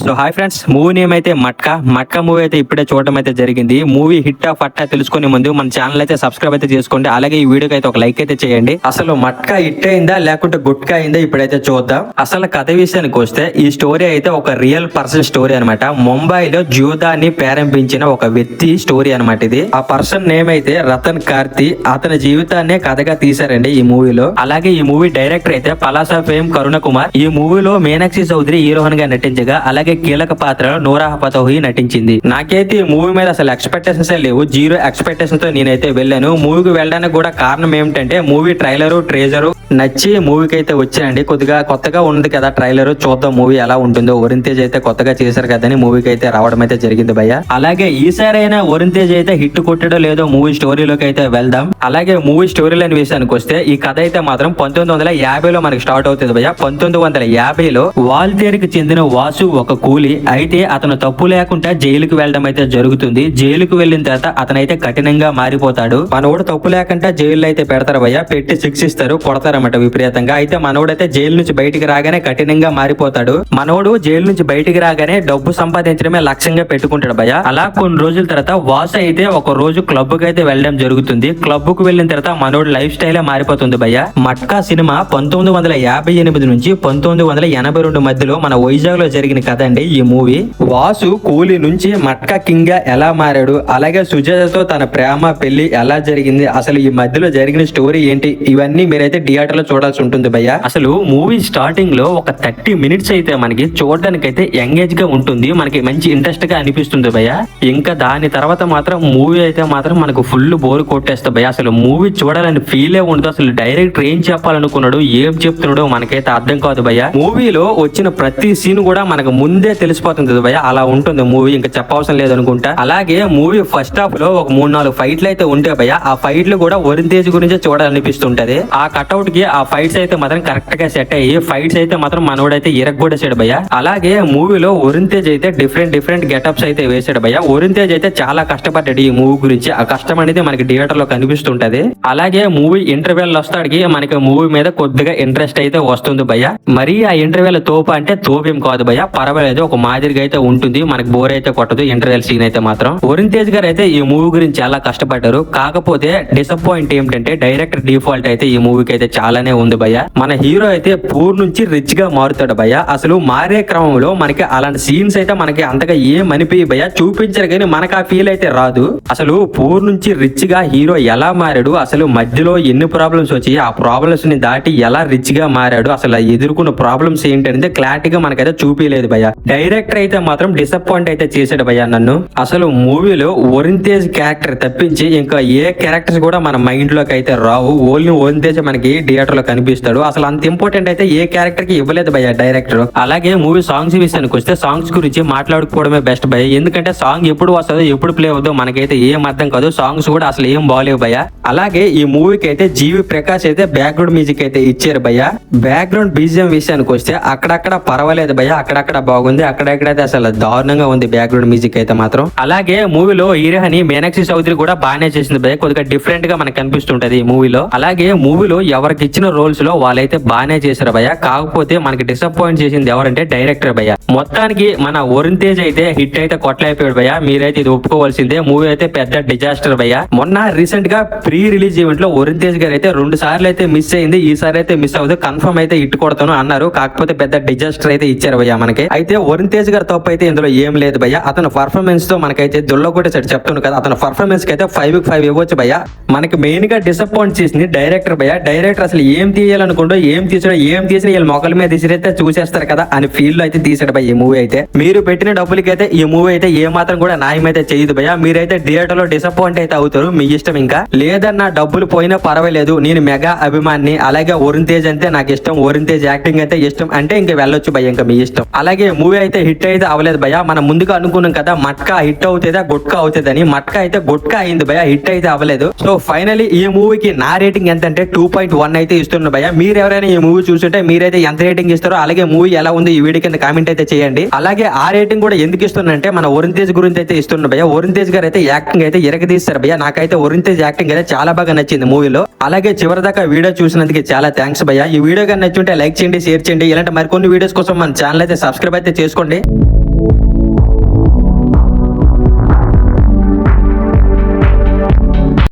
So hi friends, movie name అయితే matka movie అయితే ఇప్పుడే చూడడం అయితే జరిగింది. మూవీ హిట్ ఆఫ్ అట్టా తెలుసుకునే ముందు మన ఛానల్ అయితే సబ్స్క్రైబ్ అయితే చేసుకోండి. అలాగే ఈ వీడియోకి అయితే ఒక లైక్ అయితే చేయండి. అసలు మట్కా హిట్ అయిందా లేకుంటే గుట్కా అయిందా ఇప్పుడైతే చూద్దాం. అసలు కథ విషయానికి వస్తే ఈ స్టోరీ అయితే ఒక రియల్ పర్సన్ స్టోరీ అనమాట. ముంబైలో జ్యోదాని ప్రారంభించిన ఒక వ్యక్తి స్టోరీ అనమాట ఇది. ఆ పర్సన్ నేమ్ అయితే రతన్ కార్తి. అతని జీవితాన్ని కథగా తీశారండి ఈ మూవీలో. అలాగే ఈ మూవీ డైరెక్టర్ అయితే పలాసా ఫేమ్ కరుణ కుమార్. ఈ మూవీలో మీనాక్షి చౌదరి హీరోయిన్ గా నటించగా అలాగే కీలక పాత్రలో నూరా ఫతేహి నటించింది. నాకైతే ఈ మూవీ మీద అసలు ఎక్స్పెక్టేషన్స్ లేవు. జీరో ఎక్స్పెక్టేషన్ తో నేనైతే వెళ్ళాను. మూవీకి వెళ్ళడానికి కూడా కారణం ఏమిటంటే మూవీ ట్రైలరు ట్రేజరు నచ్చి మూవీకి అయితే వచ్చానండి. కొద్దిగా కొత్తగా ఉంది కదా ట్రైలర్, చూద్దాం మూవీ ఎలా ఉంటుందో. వరుణ్ తేజ్ అయితే కొత్తగా చేశారు కదని మూవీకి అయితే రావడం అయితే జరిగింది భయ్య. అలాగే ఈసారి అయినా వరుణ్ తేజ్ అయితే హిట్ కొట్టడో లేదో మూవీ స్టోరీలోకి అయితే వెళ్దాం. అలాగే మూవీ స్టోరీలోని విషయానికి వస్తే ఈ కథ అయితే మాత్రం 1950లో మనకి స్టార్ట్ అవుతుంది భయ్య. 1950లో వాల్తేరుకి చెందిన వాసు ఒక కూలి. అయితే అతను తప్పు లేకుండా జైలుకి వెళ్ళడం అయితే జరుగుతుంది. జైలుకి వెళ్ళిన తర్వాత అతనైతే కఠినంగా మారిపోతాడు. మనోడు తప్పు లేకుండా జైల్లో అయితే పెడతారు భయ్య. పెట్టి శిక్షిస్తారు, కొడతారన్నమాట విపరీతంగా. అయితే మనోడైతే జైలు నుంచి బయటికి రాగానే కఠినంగా మారిపోతాడు. మనోడు జైలు నుంచి బయటికి రాగానే డబ్బు సంపాదించడమే లక్ష్యంగా పెట్టుకుంటాడు భయ్య. అలా కొన్ని రోజుల తర్వాత వాసు అయితే ఒక రోజు క్లబ్ కి అయితే వెళ్ళడం జరుగుతుంది. క్లబ్ కు వెళ్ళిన తర్వాత మనోడు లైఫ్ స్టైల్ మారిపోతుంది భయ్య. మట్కా సినిమా 1958 నుంచి 1982 మధ్యలో మన వైజాగ్ లో జరిగిన కథ అండి ఈ మూవీ. వాసు కూలీ నుంచి మట్కా కింగ్ గా ఎలా మారాడు, అలాగే సుజాతతో తన ప్రేమ పెళ్లి ఎలా జరిగింది, అసలు ఈ మధ్యలో జరిగిన స్టోరీ ఏంటి, ఇవన్నీ మీరైతే థియేటర్ లో చూడాల్సి ఉంటుంది భయ్య. అసలు మూవీ స్టార్టింగ్ లో ఒక 30 మినిట్స్ అయితే మనకి చూడడానికి అయితే ఎంగేజ్ గా ఉంటుంది. మనకి మంచి ఇంట్రెస్ట్ గా అనిపిస్తుంది భయ్య. ఇంకా దాని తర్వాత మాత్రం మూవీ అయితే మాత్రం మనకు ఫుల్ బోర్ కొట్టేస్తుంది భయ్య. అసలు మూవీ చూడాలని ఫీలే ఉండదు. అసలు డైరెక్టర్ ఏం చెప్పాలనుకున్నాడు, ఏం చెప్తున్నాడో మనకైతే అర్థం కాదు భయ్య. మూవీలో వచ్చిన ప్రతి సీన్ కూడా మనకు ముందే తెలిసిపోతుంది భయ్య. అలా ఉంటుంది మూవీ, ఇంకా చెప్పవసరం లేదు అనుకుంటా. అలాగే మూవీ ఫస్ట్ హాఫ్ లో ఒక 3-4 ఫైట్లు అయితే ఉంటాయి భయ్య. ఆ ఫైట్లు కూడా వరుణ్ తేజ్ గురించే చూడాలనిపిస్తుంటది. ఆ కట్అవుట్ కి ఆ ఫైట్స్ అయితే మాత్రం కరెక్ట్ గా సెట్ అయ్యి ఫైట్స్ అయితే మాత్రం మనోడైతే ఇరగొట్టేసాడు భయ్య. అలాగే మూవీలో వరుణ్ తేజ్ అయితే డిఫరెంట్ గెటప్స్ అయితే వేసాడు భయ్య. వరుణ్ తేజ్ అయితే చాలా కష్టపడ్డాడు ఈ మూవీ గురించి. ఆ కష్టం అనేది మనకి థియేటర్ లో కనిపిస్తుంటది. అలాగే మూవీ ఇంటర్వెల్ వస్తాడికి మనకి మూవీ మీద కొద్దిగా ఇంట్రెస్ట్ అయితే వస్తుంది భయ్య. మరి ఆ ఇంటర్వెల్ తోపు అంటే తోపేం కాదు భయ్య, పర్వాలేదు, ఒక మాదిరిగా అయితే ఉంటుంది. మనకి బోర్ అయితే కొట్టదు ఇంటర్వెల్ సీన్ అయితే మాత్రం. వరుణ్ తేజ్ గారు అయితే ఈ మూవీ గురించి చాలా కష్టపడ్డారు. కాకపోతే డిసప్పాయింట్ ఏంటంటే డైరెక్టర్ డిఫాల్ట్ అయితే ఈ మూవీకి అయితే చాలానే ఉంది భయ్య. మన హీరో అయితే పూర్ నుంచి రిచ్ గా మారుతాడు భయ్య. అసలు మారే క్రమంలో మనకి అలాంటి సీన్స్ అయితే మనకి అంతగా ఏం అనిపించే భయ్య. చూపించారు కానీ మనకు ఆ ఫీల్ అయితే రాదు. అసలు పూర్ నుంచి రిచ్ గా హీరో ఎలా మారాడు, అసలు మధ్యలో ఎన్ని ప్రాబ్లమ్స్ వచ్చి ఆ ప్రాబ్లమ్స్ ని దాటి ఎలా రిచ్ గా మారాడు, అసలు ఎదుర్కొన్న ప్రాబ్లమ్స్ ఏంటంటే క్లారిటీగా మనకైతే చూపించలేదు భయ్య. డైరెక్టర్ అయితే మాత్రం డిసప్పాయింట్ అయితే చేశాడు భయ్య నన్ను. అసలు మూవీలో వరుణ్ తేజ్ క్యారెక్టర్ తప్పించి ఇంకా ఏ క్యారెక్టర్స్ కూడా మన మైండ్ లోకి అయితే రావు. ఓన్లీ వరుణ్ తేజ్ మనకి థియేటర్ లో కనిపిస్తాడు. అసలు అంత ఇంపార్టెంట్ అయితే ఏ క్యారెక్టర్ కి ఇవ్వలేదు భయ్య డైరెక్టర్. అలాగే మూవీ సాంగ్స్ విషయానికి వస్తే సాంగ్స్ గురించి మాట్లాడుకోవడమే బెస్ట్ భయ్య. ఎందుకంటే సాంగ్ ఎప్పుడు వస్తుందో ఎప్పుడు ప్లే అవుతుందో మనకైతే ఏం అర్థం కాదు. సాంగ్స్ కూడా అసలు ఏం బాగాలేవు భయ్య. అలాగే ఈ మూవీకి అయితే జీవి ప్రకాష్ అయితే బ్యాక్గ్రౌండ్ మ్యూజిక్ అయితే ఇచ్చారు భయ్య. బ్యాక్గ్రౌండ్ బీజిఎం విషయానికి వస్తే అక్కడక్కడ పర్వాలేదు భయ్య, అక్కడక్కడ బాగుంది, అక్కడెక్కడైతే అసలు దారుణంగా ఉంది బ్యాక్గ్రౌండ్ మ్యూజిక్ అయితే మాత్రం. అలాగే మూవీలో హీరోయిన్ మీనాక్షి చౌదరి కూడా బాగానే చేసింది భయ్య. కొద్దిగా డిఫరెంట్ గా మనకు కనిపిస్తుంటది ఈ మూవీలో. అలాగే మూవీలో ఎవరికి ఇచ్చిన రోల్స్ లో వాళ్ళైతే బాగానే చేశారు భయ్య. కాకపోతే మనకి డిసప్పాయింట్ చేసింది ఎవరంటే డైరెక్టర్ భయ్య. మొత్తానికి మన వరుణ్ తేజ్ అయితే హిట్ అయితే కొట్టలేకపోయాడు భయ్య. మీరైతే ఇది ఒప్పుకోవాల్సిందే. మూవీ అయితే పెద్ద డిజాస్టర్ భయ్య. మొన్న రీసెంట్ గా ప్రీ రిలీజ్ ఈవెంట్ లో వరుణ్ తేజ్ గారు అయితే 2 సార్లు అయితే మిస్ అయింది. ఈసారి అయితే మిస్ అవుతుంది, కన్ఫర్మ్ అయితే హిట్ కొడతాను అన్నారు. కాకపోతే పెద్ద డిజాస్టర్ అయితే ఇచ్చారు భయ్య మనకి. అయితే వరుణ్ తేజ్ గారు తప్పు అయితే ఇందులో ఏం లేదు భయ్య. అతను పర్ఫార్మెన్స్ తో మనకైతే దుల్లో కూడా చెప్తున్నాను కదా, అతను పర్ఫార్మెన్స్ కి అయితే 5/5 ఇవ్వచ్చు భయ్య. మనకి మెయిన్ గా డిసప్పాయింట్ చేసింది డైరెక్టర్ భయ్య. డైరెక్టర్ అసలు ఏం తీయాలనుకుంటో ఏం తీసిన వీళ్ళ మొక్కల మీద తీసిరైతే చూసేస్తారు కదా అని ఫీల్ లో అయితే తీసాడు భయ్య ఈ మూవీ అయితే. మీరు పెట్టిన డబ్బులకి అయితే ఈ మూవీ అయితే ఏ మాత్రం కూడా న్యాయం అయితే చేయదు భయ్య. మీరైతే థియేటర్ లో డిసప్పాయింట్ అయితే అవుతారు, మీ ఇష్టం. ఇంకా లేదన్నా డబ్బులు పోయినా పర్వాలేదు, నేను మెగా అభిమాని, అలాగే వరుణ్ తేజ్ అంటే నాకు ఇష్టం, వరుణ్ తేజ్ యాక్టింగ్ అయితే ఇష్టం అంటే ఇంకా వెళ్ళొచ్చు భయ్య, ఇంకా మీ ఇష్టం. అలాగే మూవీ అయితే హిట్ అయితే అవ్వలేదు భయ్య. మనం ముందుగా అనుకున్నాం కదా మట్కా హిట్ అవుతుందా గుట్కా అవుతుందని. మట్కా అయితే గుట్కా అయింది భయ్య, హిట్ అయితే అవ్వలేదు. సో ఫైనలీ ఈ మూవీకి నా రేటింగ్ ఎంత అంటే 2.1 అయితే ఇస్తున్నా భయ్య. మీరు ఎవరైనా ఈ మూవీ చూస్తుంటే మీరైతే ఎంత రేటింగ్ ఇస్తారో, అలాగే మూవీ ఎలా ఉంది ఈ వీడియో కింద కామెంట్ అయితే చేయండి. అలాగే ఆ రేటింగ్ కూడా ఎందుకు ఇస్తున్నంటే మన వరుణ్ తేజ్ గురించి అయితే ఇస్తున్నా భయ్య. వరుణ్ తేజ్ గారు అయితే యాక్టింగ్ అయితే ఇరగదీస్తారు భయ్య. నాకైతే వరుణ్ తేజ్ యాక్టింగ్ అయితే చాలా బాగా నచ్చింది మూవీలో. అలాగే చివరిదాకా వీడియో చూసినందుకు చాలా థ్యాంక్స్ భయ్య. ఈ వీడియో కానీ నచ్చుంటే లైక్ చేయండి, షేర్ చేయండి. ఇలాంటి మరికొన్ని వీడియోస్ కోసం మన ఛానల్ అయితే సబ్స్క్రైబ్ అయితే చేసుకోండి.